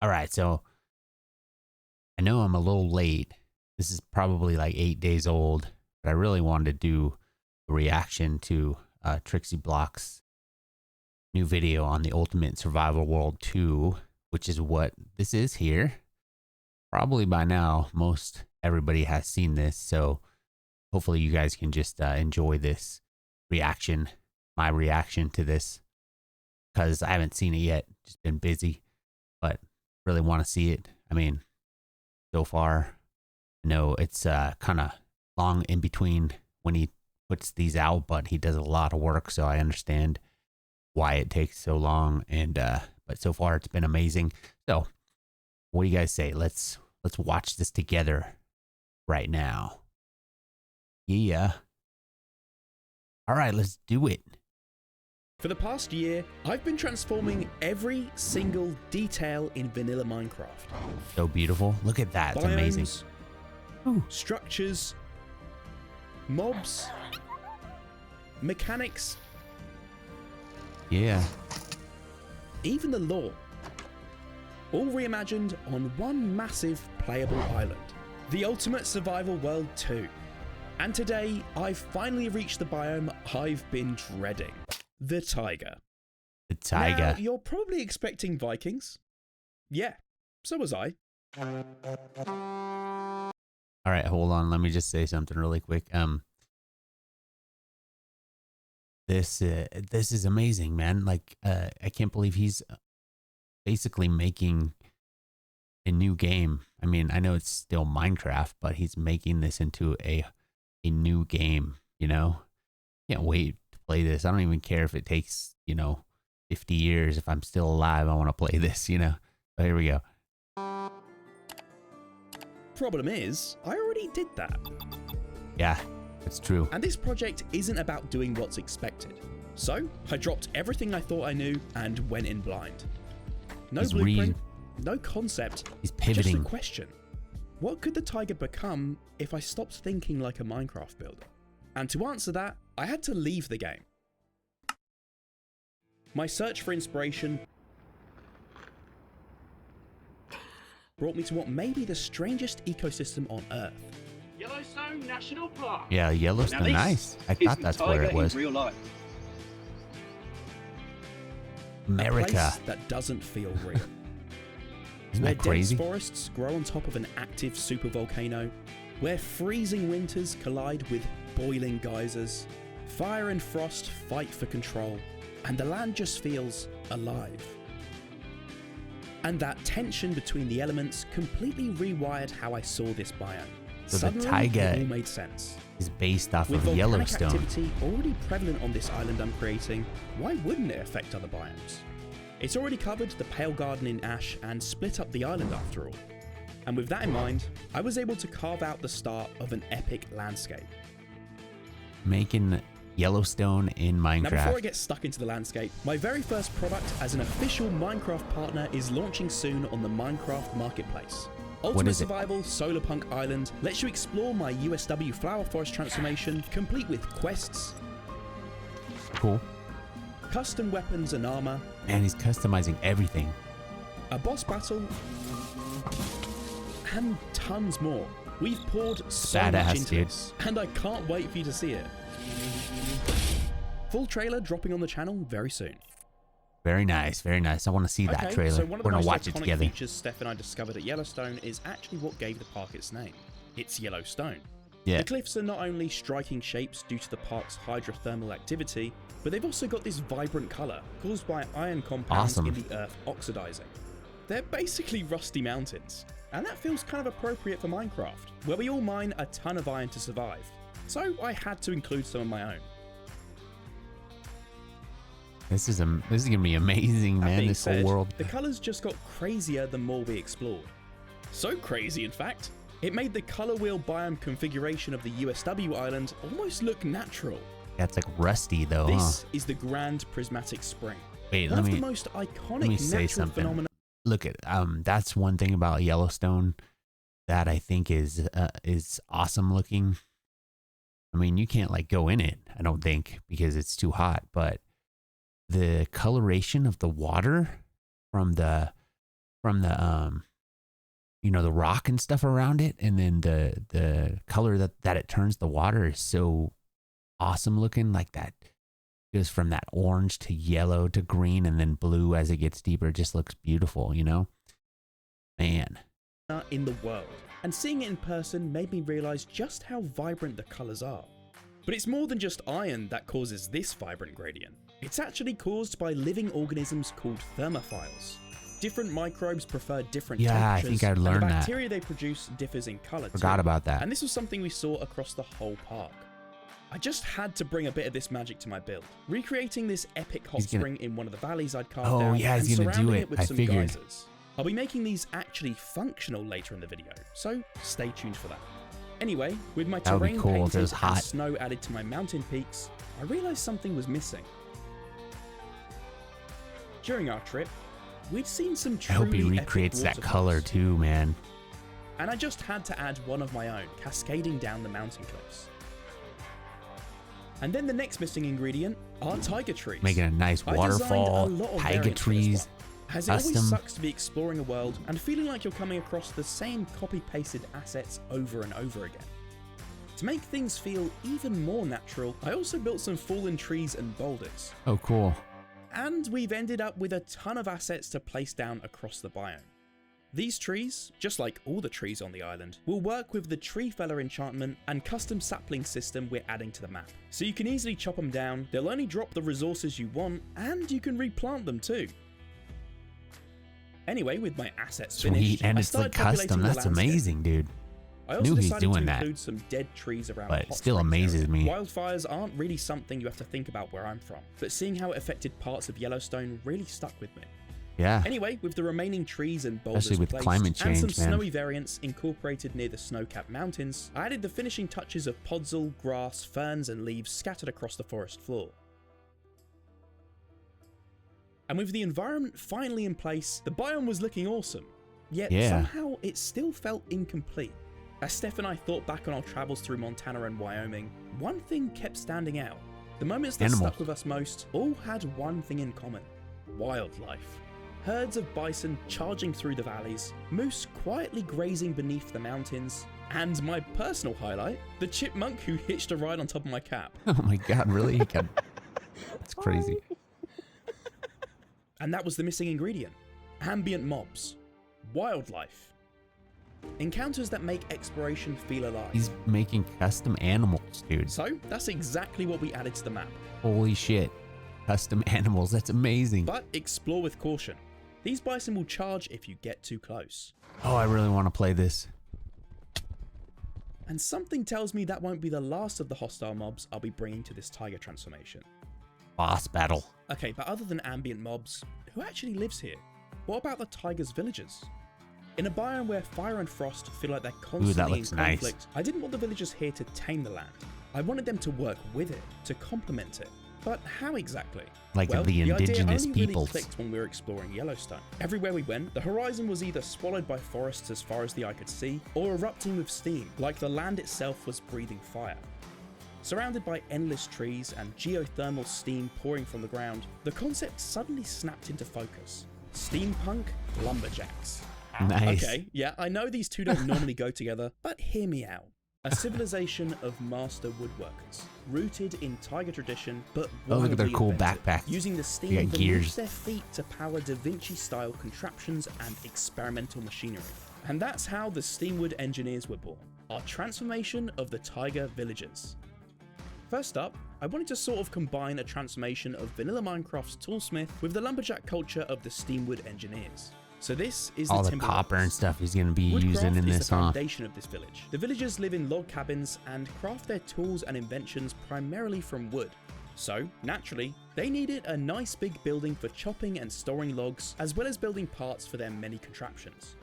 All right, so I know I'm a little late. This is probably like 8 days old, but I really wanted to do a reaction to TrixyBlox's new video on the Ultimate Survival World 2, which is what this is here. Probably by now, most everybody has seen this, so hopefully you guys can just enjoy this reaction, my reaction to this, because I haven't seen it yet. Just been busy, but really want to see it. I mean, so far, I know it's kind of long in between when he puts these out, but he does a lot of work, so I understand why it takes so long. And but so far it's been amazing. So what do you guys say? Let's watch this together right now. Yeah. All right, let's do it. For the past year, I've been transforming every single detail in vanilla Minecraft. So beautiful. Look at that. It's amazing. Ooh. Structures, mobs, mechanics. Yeah. Even the lore. All reimagined on one massive playable island. The Ultimate Survival World 2. And today, I've finally reached the biome I've been dreading. The Taiga. The Taiga. Now, you're probably expecting Vikings. Yeah, so was I. All right, hold on. Let me just say something really quick. This is amazing, man. Like, I can't believe he's basically making a new game. I mean, I know it's still Minecraft, but he's making this into a new game, you know? Can't wait to play this. I don't even care if it takes, 50 years. If I'm still alive, I want to play this, But here we go. Problem is, I already did that. Yeah, it's true. And this project isn't about doing what's expected. So, I dropped everything I thought I knew and went in blind. No blueprint, no concept, he's pivoting. Just a question. What could the Taiga become if I stopped thinking like a Minecraft builder? And to answer that, I had to leave the game. My search for inspiration brought me to what may be the strangest ecosystem on Earth. Yellowstone National Park. Yeah, Yellowstone, nice. I thought that's where it was. Real life. America. A place that doesn't feel real. Isn't that crazy? Dense forests grow on top of an active supervolcano, where freezing winters collide with boiling geysers, fire and frost fight for control, and the land just feels alive. And that tension between the elements completely rewired how I saw this biome. So Suddenly, the Taiga it all made sense. is based off With of volcanic Yellowstone. activity already prevalent on this island I'm creating, why wouldn't it affect other biomes? It's already covered the Pale Garden in ash and split up the island after all. And with that in mind, I was able to carve out the start of an epic landscape. Making Yellowstone in Minecraft. Now before I get stuck into the landscape, my very first product as an official Minecraft partner is launching soon on the Minecraft Marketplace. Ultimate Survival Solarpunk Island lets you explore my USW Flower Forest transformation, complete with quests, Cool. custom weapons and armor, And he's customizing everything. a boss battle, and tons more. We've poured so Badass, much into dude. this, and I can't wait for you to see it. Full trailer dropping on the channel very soon. Very nice, very nice. I want to see that trailer. So one of We're the going to most watch it iconic together. features Steph and I discovered at Yellowstone is actually what gave the park its name. It's Yellowstone. Yeah. The cliffs are not only striking shapes due to the park's hydrothermal activity, but they've also got this vibrant colour caused by iron compounds Awesome. in the earth oxidizing. They're basically rusty mountains, and that feels kind of appropriate for Minecraft, where we all mine a ton of iron to survive. So I had to include some of my own. This is gonna be amazing, That man. being This said, whole world. The colours just got crazier the more we explored. So crazy, in fact, it made the colour wheel biome configuration of the USW island almost look natural. That's like rusty though, This is the Grand Prismatic Spring. Wait, One let of me the most let me iconic say natural something. phenomena. Look at that's one thing about Yellowstone that I think is awesome looking. I mean, you can't like go in it, I don't think, because it's too hot, but the coloration of the water from the from the the rock and stuff around it, and then the color that it turns the water is so awesome looking. Like that goes from that orange to yellow to green and then blue as it gets deeper. It just looks beautiful, man. In the world, and seeing it in person made me realize just how vibrant the colors are. But it's more than just iron that causes this vibrant gradient. It's actually caused by living organisms called thermophiles. Different microbes prefer different temperatures. I think I learned and the that. bacteria they produce differs in color Forgot too. about that. And this was something we saw across the whole park. I just had to bring a bit of this magic to my build, recreating this epic hot spring in one of the valleys I'd carved out, and he's gonna do surrounding it. it with some geysers. I'll be making these actually functional later in the video, so stay tuned for that. Anyway, with my terrain painted and snow added to my mountain peaks, I realized something was missing. During our trip, we'd seen some truly I hope he recreates that color too, man. And I just had to add one of my own, cascading down the mountain cliffs. And then the next missing ingredient are taiga trees. Making a nice waterfall, taiga trees. As it always sucks to be exploring a world and feeling like you're coming across the same copy-pasted assets over and over again. To make things feel even more natural, I also built some fallen trees and boulders. Oh, cool. And we've ended up with a ton of assets to place down across the biome. These trees, just like all the trees on the island, will work with the tree feller enchantment and custom sapling system we're adding to the map. So you can easily chop them down, they'll only drop the resources you want, and you can replant them too. Anyway, with my assets finished, and it's like custom. That's amazing, dude. I also decided to include some dead trees around. But it still amazes me. Wildfires aren't really something you have to think about where I'm from, but seeing how it affected parts of Yellowstone really stuck with me. Yeah. Anyway, with the remaining trees and boulders especially with placed, climate change, and some man. snowy variants incorporated near the snow-capped mountains, I added the finishing touches of podzol, grass, ferns, and leaves scattered across the forest floor. And with the environment finally in place, the biome was looking awesome. Yet somehow it still felt incomplete. As Steph and I thought back on our travels through Montana and Wyoming, one thing kept standing out. The moments that stuck with us most all had one thing in common: wildlife. Herds of bison charging through the valleys, moose quietly grazing beneath the mountains, and my personal highlight, the chipmunk who hitched a ride on top of my cap. Oh my god, really? That's crazy. And that was the missing ingredient: ambient mobs, wildlife, encounters that make exploration feel alive. He's making custom animals, dude. So that's exactly what we added to the map. Holy shit. Custom animals, that's amazing. But explore with caution. These bison will charge if you get too close. Oh, I really want to play this. And something tells me that won't be the last of the hostile mobs I'll be bringing to this taiga transformation. Boss battle. Okay, but other than ambient mobs, who actually lives here? What about the taiga's villagers? In a biome where fire and frost feel like they're constantly in conflict, I didn't want the villagers here to tame the land. I wanted them to work with it, to complement it. But how exactly? Like well, the indigenous idea only peoples. really clicked when we were exploring Yellowstone. Everywhere we went, the horizon was either swallowed by forests as far as the eye could see, or erupting with steam, like the land itself was breathing fire. Surrounded by endless trees and geothermal steam pouring from the ground, the concept suddenly snapped into focus. Steampunk lumberjacks. Nice. Okay, yeah, I know these two don't normally go together, but hear me out. A civilization of master woodworkers, rooted in taiga tradition, but look at their cool inventive, backpacks. using the steam beneath their feet to power Da Vinci-style contraptions and experimental machinery. And that's how the Steamwood engineers were born, our transformation of the taiga villagers. First up, I wanted to sort of combine a transformation of vanilla Minecraft's Toolsmith with the lumberjack culture of the Steamwood engineers. So this is all the the copper and stuff he's going to be using in this, the foundation of this village. The villagers live in log cabins and craft their tools and inventions primarily from wood. So, naturally, they needed a nice big building for chopping and storing logs, as well as building parts for their many contraptions.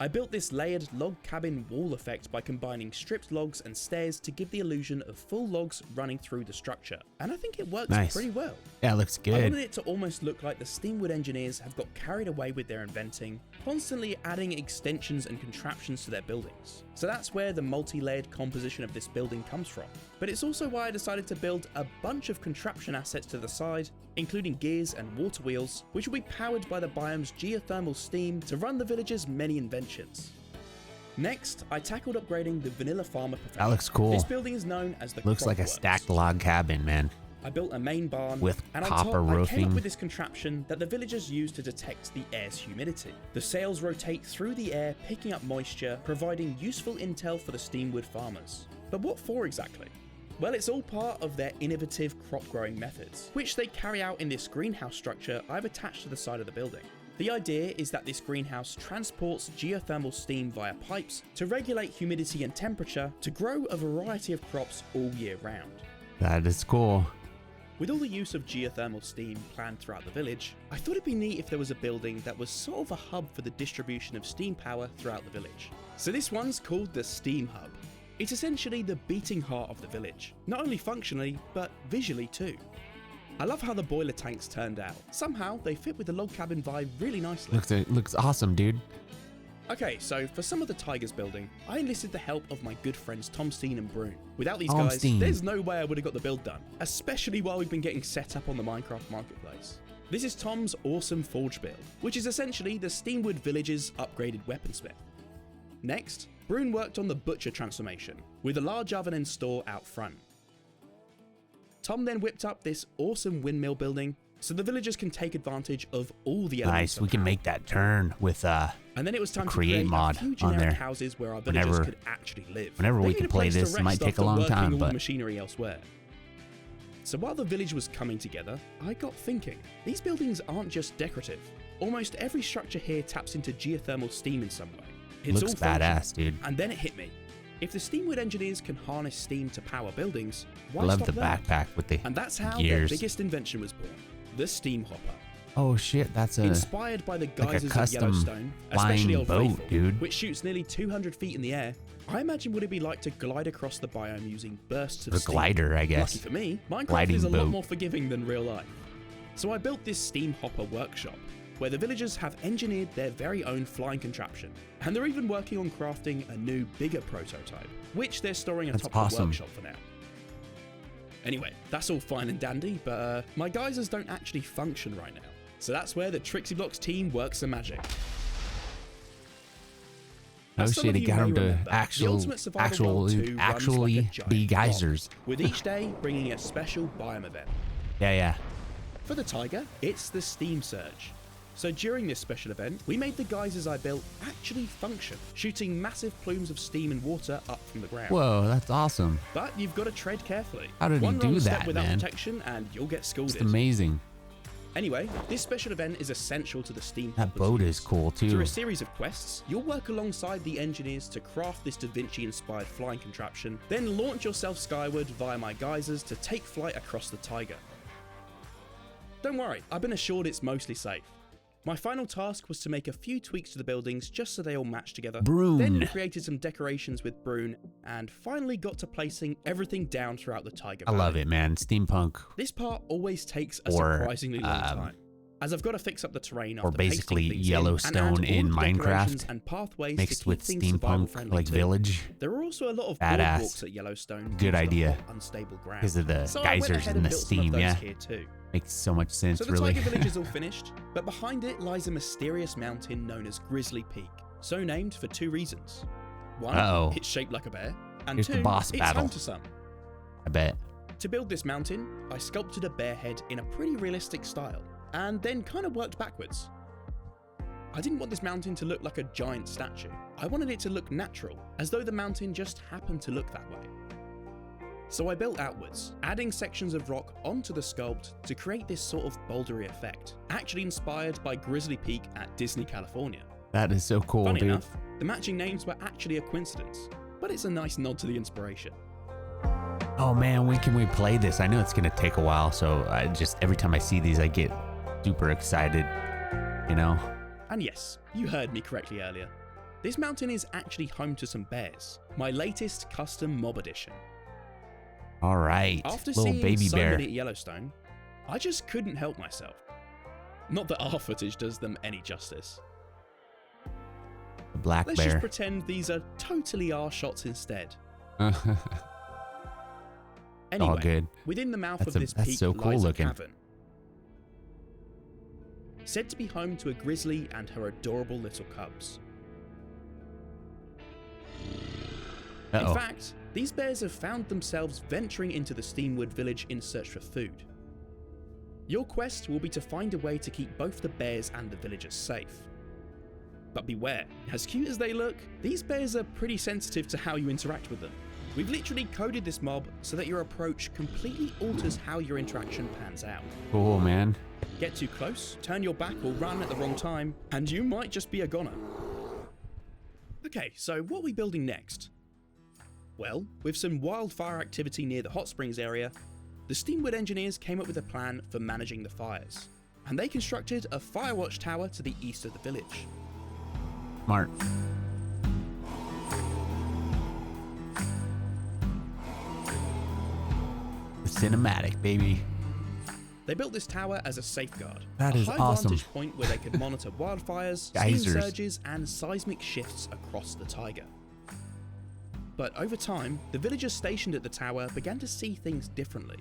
I built this layered log cabin wall effect by combining stripped logs and stairs to give the illusion of full logs running through the structure, and I think it works pretty well. Yeah, it looks good. I wanted it to almost look like the Steamwood engineers have got carried away with their inventing, constantly adding extensions and contraptions to their buildings. So that's where the multi-layered composition of this building comes from. But it's also why I decided to build a bunch of contraption assets to the side, including gears and water wheels, which will be powered by the biome's geothermal steam to run the village's many inventions. Next, I tackled upgrading the vanilla farmer profession. That looks cool. This building is known as the Looks like a Cropworks. stacked log cabin, man. I built a main barn With and on copper top, I came roofing. up with this contraption that the villagers use to detect the air's humidity. The sails rotate through the air, picking up moisture, providing useful intel for the Steamwood farmers. But what for exactly? Well, it's all part of their innovative crop growing methods, which they carry out in this greenhouse structure I've attached to the side of the building. The idea is that this greenhouse transports geothermal steam via pipes to regulate humidity and temperature to grow a variety of crops all year round. That is cool. With all the use of geothermal steam planned throughout the village, I thought it'd be neat if there was a building that was sort of a hub for the distribution of steam power throughout the village. So this one's called the Steam Hub. It's essentially the beating heart of the village, not only functionally, but visually too. I love how the boiler tanks turned out. Somehow, they fit with the log cabin vibe really nicely. Looks awesome, dude. Okay, so for some of the Taiga's building, I enlisted the help of my good friends Tom Steen and Brune. Without these Tom guys, Steen. there's no way I would have got the build done, especially while we've been getting set up on the Minecraft marketplace. This is Tom's awesome forge build, which is essentially the Steamwood Village's upgraded weaponsmith. Next, Brune worked on the butcher transformation, with a large oven and store out front. Tom then whipped up this awesome windmill building, so the villagers can take advantage of all the elements. Nice. We can make that turn with and then it was time to create create mod a few on generic there. houses where our villagers Whenever- could actually live. whenever They we need can a play place to this, it rest might take after a long working time, all the but- machinery elsewhere. So while the village was coming together, I got thinking, these buildings aren't just decorative. Almost every structure here taps into geothermal steam in some way. It's looks all functional. badass, dude. And then it hit me. If the Steamwood engineers can harness steam to power buildings, why I love stop the there? backpack with the And that's how gears. their biggest invention was born, the steam hopper. Oh shit, that's a Inspired by the a geysers of custom Yellowstone, especially flying Old boat, Faithful, dude. which shoots nearly 200 feet in the air, I imagine what it'd be like to glide across the biome using bursts of a steam. glider, I guess. Lucky for me, Minecraft Gliding is a lot boat. more forgiving than real life. So I built this steam hopper workshop, where the villagers have engineered their very own flying contraption, and they're even working on crafting a new, bigger prototype, which they're storing That's atop the awesome. workshop for now. Anyway, that's all fine and dandy, but my geysers don't actually function right now. So that's where the TrixyBlox's team works the magic. Oh As some shit, of he you got may him to remember, the Ultimate Survival World 2 runs like a actually giant be clock, geysers. with each day bringing a special biome event. Yeah. For the Taiga, it's the Steam Surge. So during this special event, we made the geysers I built actually function, shooting massive plumes of steam and water up from the ground. Whoa, that's awesome. But you've got to tread carefully. How did he One do wrong step that, without man? protection and you'll get It's scalded. amazing. Anyway, this special event is essential to the Steam That Hopper's boat use. is cool Through too. a series of quests, you'll work alongside the engineers to craft this Da Vinci-inspired flying contraption, then launch yourself skyward via my geysers to take flight across the Taiga. Don't worry, I've been assured it's mostly safe. My final task was to make a few tweaks to the buildings just so they all match together. Brune. Then created some decorations with Brune, and finally got to placing everything down throughout the Taiga I Valley. love it, man. Steampunk, This part always takes a Or, surprisingly long time, as I've got to fix up the terrain or after basically pasting things in, Yellowstone and add all in the decorations Minecraft, and pathways to mixed keep with things survival steampunk, friendly like too. village. There are also a lot of Badass. boardwalks at Yellowstone. Good due to the idea. hot, unstable ground. Because of the So I went geysers ahead and the built some of steam, those yeah. here too. Makes so much sense, So the really. Taiga village is all finished, but behind it lies a mysterious mountain known as Grizzly Peak, so named for two reasons. One, Uh-oh. it's shaped like a bear, and Here's two, the boss it's battle. home to some. I bet. To build this mountain, I sculpted a bear head in a pretty realistic style, and then kind of worked backwards. I didn't want this mountain to look like a giant statue. I wanted it to look natural, as though the mountain just happened to look that way. So I built outwards, adding sections of rock onto the sculpt to create this sort of bouldery effect, actually inspired by Grizzly Peak at Disney, California. That is so cool, Funny dude. enough, the matching names were actually a coincidence, but it's a nice nod to the inspiration. Oh man, when can we play this? I know it's gonna take a while, so I just every time I see these, I get super excited. You know? And yes, you heard me correctly earlier. This mountain is actually home to some bears, my latest custom mob edition. All right. After Little seeing baby so bear. many at Yellowstone, I just couldn't help myself. Not that our footage does them any justice. The black Let's bear. just pretend these are totally our shots instead. All Anyway, good. within the mouth That's of this that's peak so cool lies looking. a cavern. Said to be home to a grizzly and her adorable little cubs. Uh-oh. In fact, these bears have found themselves venturing into the Steamwood village in search for food. Your quest will be to find a way to keep both the bears and the villagers safe. But beware, as cute as they look, these bears are pretty sensitive to how you interact with them. We've literally coded this mob so that your approach completely alters how your interaction pans out. Cool, man. Get too close, turn your back or run at the wrong time, and you might just be a goner. Okay, so what are we building next? Well, with some wildfire activity near the hot springs area, the Steamwood engineers came up with a plan for managing the fires, and they constructed a fire watch tower to the east of the village. Smart. The cinematic, baby. They built this tower as a safeguard, That a is high awesome. vantage point where they could monitor wildfires, steam Geysers. surges, and seismic shifts across the Taiga. But over time, the villagers stationed at the tower began to see things differently.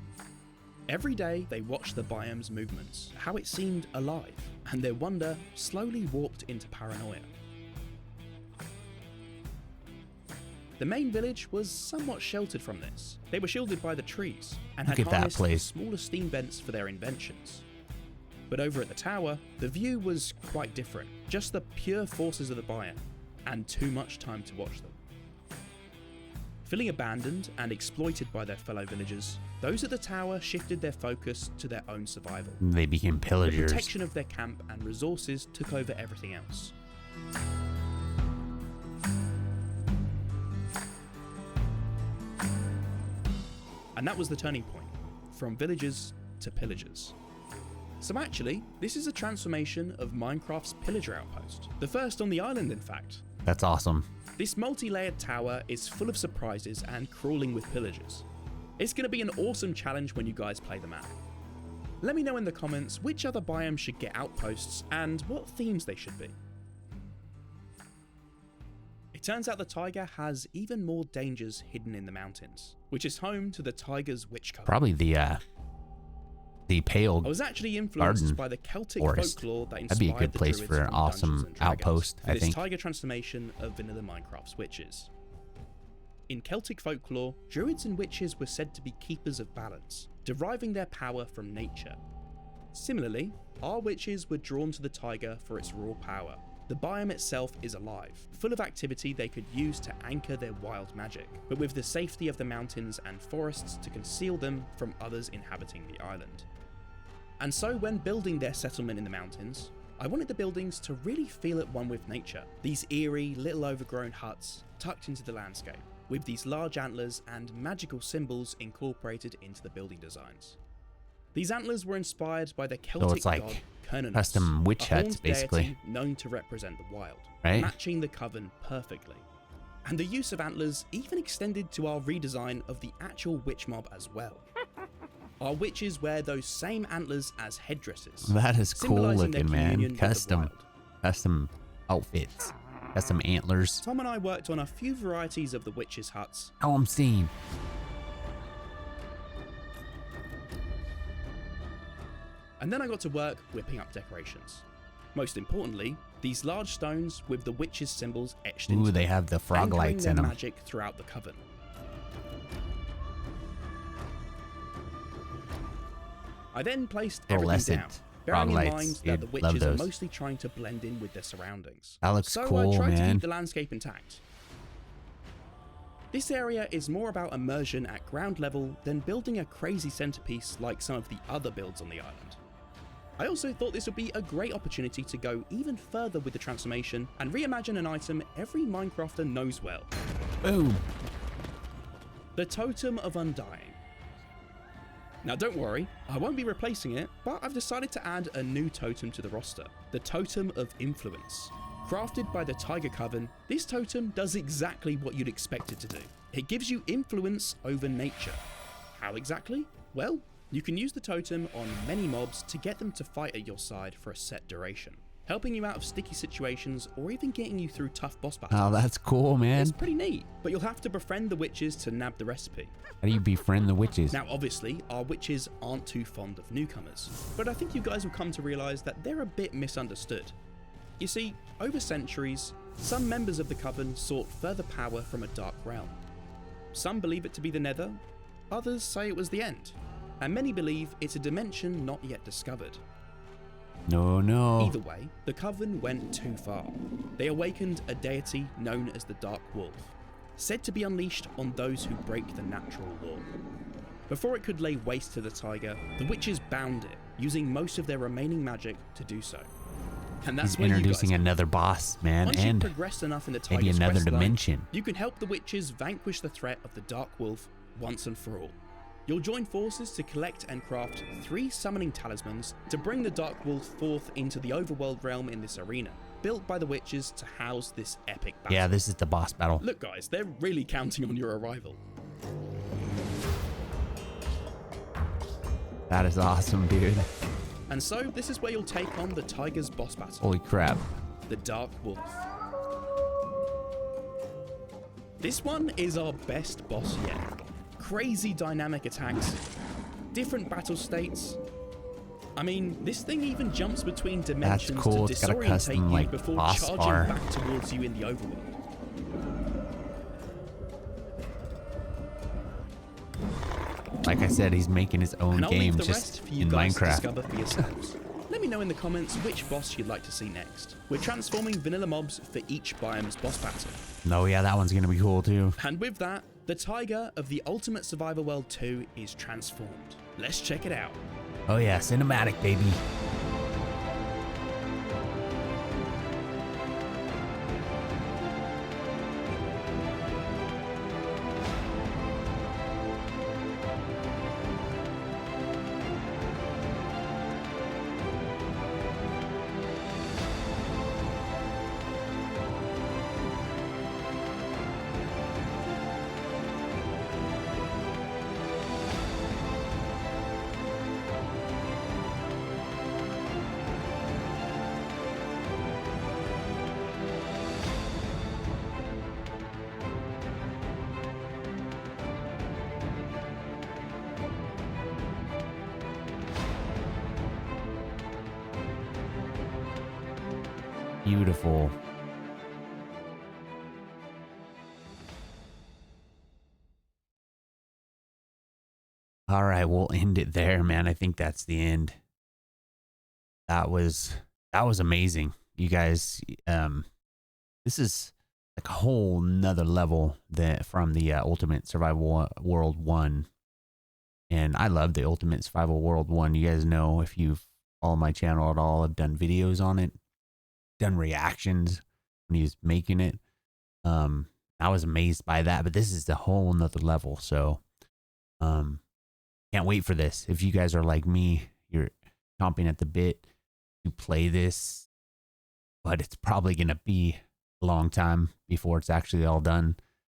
Every day, they watched the biome's movements, how it seemed alive, and their wonder slowly warped into paranoia. The main village was somewhat sheltered from this. They were shielded by the trees, and had Look at that harnessed place. smaller steam vents for their inventions. But over at the tower, the view was quite different. Just the pure forces of the biome, and too much time to watch them. Feeling abandoned and exploited by their fellow villagers, those at the tower shifted their focus to their own survival. They became The pillagers. protection of their camp and resources took over everything else. And that was the turning point, from villagers to pillagers. So actually, this is a transformation of Minecraft's pillager outpost. The first on the island, in fact. That's awesome. This multi-layered tower is full of surprises and crawling with pillagers. It's going to be an awesome challenge when you guys play the map. Let me know in the comments which other biomes should get outposts and what themes they should be. It turns out the Taiga has even more dangers hidden in the mountains, which is home to the Taiga's witch coven. Probably the pale. I was actually influenced garden by the Celtic forest. folklore that inspired That'd be a good the place druids for an from Dungeons awesome and Dragons outpost, for I this think. Taiga transformation of vanilla Minecraft's witches. In Celtic folklore, druids and witches were said to be keepers of balance, deriving their power from nature. Similarly, our witches were drawn to the Taiga for its raw power. The biome itself is alive, full of activity they could use to anchor their wild magic, but with the safety of the mountains and forests to conceal them from others inhabiting the island. And so when building their settlement in the mountains, I wanted the buildings to really feel at one with nature. These eerie, little overgrown huts tucked into the landscape, with these large antlers and magical symbols incorporated into the building designs. These antlers were inspired by the Celtic it's like god Cernunnos, custom witch a huts, horned basically. deity known to represent the wild, Right? matching the coven perfectly. And the use of antlers even extended to our redesign of the actual witch mob as well. Our witches wear those same antlers as headdresses. That is cool symbolizing their looking, communion man. with the Custom wild. outfits. Custom antlers. Tom and I worked on a few varieties of the witches' huts. Oh, I'm seeing. And then I got to work whipping up decorations. Most importantly, these large stones with the witches' symbols etched into Ooh, them, they have the frog anchoring lights their in them. magic throughout the coven. I then placed everything down, bearing in frog mind lights. that the You'd love witches are those. mostly trying to blend in with their surroundings. That looks So cool, I tried to man. keep the landscape intact. This area is more about immersion at ground level than building a crazy centerpiece like some of the other builds on the island. I also thought this would be a great opportunity to go even further with the transformation and reimagine an item every Minecrafter knows well. Boom. The Totem of Undying. Now don't worry, I won't be replacing it, but I've decided to add a new totem to the roster, the Totem of Influence. Crafted by the Taiga Coven, this totem does exactly what you'd expect it to do. It gives you influence over nature. How exactly? Well, you can use the totem on many mobs to get them to fight at your side for a set duration, helping you out of sticky situations or even getting you through tough boss battles. Oh, that's cool, man. It's pretty neat, but you'll have to befriend the witches to nab the recipe. How do you befriend the witches? Now, obviously, our witches aren't too fond of newcomers, but I think you guys will come to realize that they're a bit misunderstood. You see, over centuries, some members of the Coven sought further power from a dark realm. Some believe it to be the Nether, others say it was the End, and many believe it's a dimension not yet discovered. No. Either way, the Coven went too far. They awakened a deity known as the Dark Wolf, said to be unleashed on those who break the natural law. Before it could lay waste to the taiga, the witches bound it, using most of their remaining magic to do so. And that's He's where introducing you guys another boss, man, Once you've and progressed enough in the maybe Taiga's another quest line, dimension. you can help the witches vanquish the threat of the Dark Wolf once and for all. You'll join forces to collect and craft 3 summoning talismans to bring the Dark Wolf forth into the overworld realm in this arena, built by the witches to house this epic battle. Yeah, this is the boss battle. Look guys, they're really counting on your arrival. That is awesome, dude. And so, this is where you'll take on the Taiga's boss battle, Holy crap. the Dark Wolf. This one is our best boss yet. Crazy dynamic attacks, different battle states. I mean, this thing even jumps between dimensions cool. to It's got a disorientate custom, you like, before boss charging bar. back towards you in the overworld. Like I said, he's making his own And I'll game leave the just rest for you in guys to Minecraft. discover for yourselves. Let me know in the comments which boss you'd like to see next. We're transforming vanilla mobs for each biome's boss battle. Oh yeah, that one's gonna be cool too. And with that, the Taiga of the Ultimate Survivor World 2 is transformed. Let's check it out. Oh yeah, cinematic, baby. Beautiful. All right, we'll end it there, man. I think that's the end. That was amazing. You guys, this is like a whole nother level from the Ultimate Survival World 1. And I love the Ultimate Survival World 1. You guys know, if you've followed my channel at all, I've done videos on it, done reactions when he was making it. I was amazed by that, but this is the whole nother level. So can't wait for this. If you guys are like me, you're chomping at the bit to play this, but it's probably gonna be a long time before it's actually all done.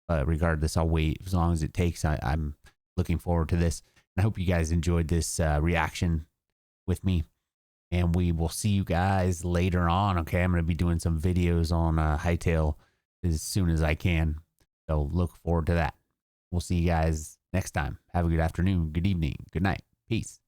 But regardless, I'll wait as long as it takes. I'm looking forward to this. And I hope you guys enjoyed this reaction with me. And we will see you guys later on. Okay, I'm going to be doing some videos on Hightail as soon as I can. So look forward to that. We'll see you guys next time. Have a good afternoon, good evening, good night. Peace.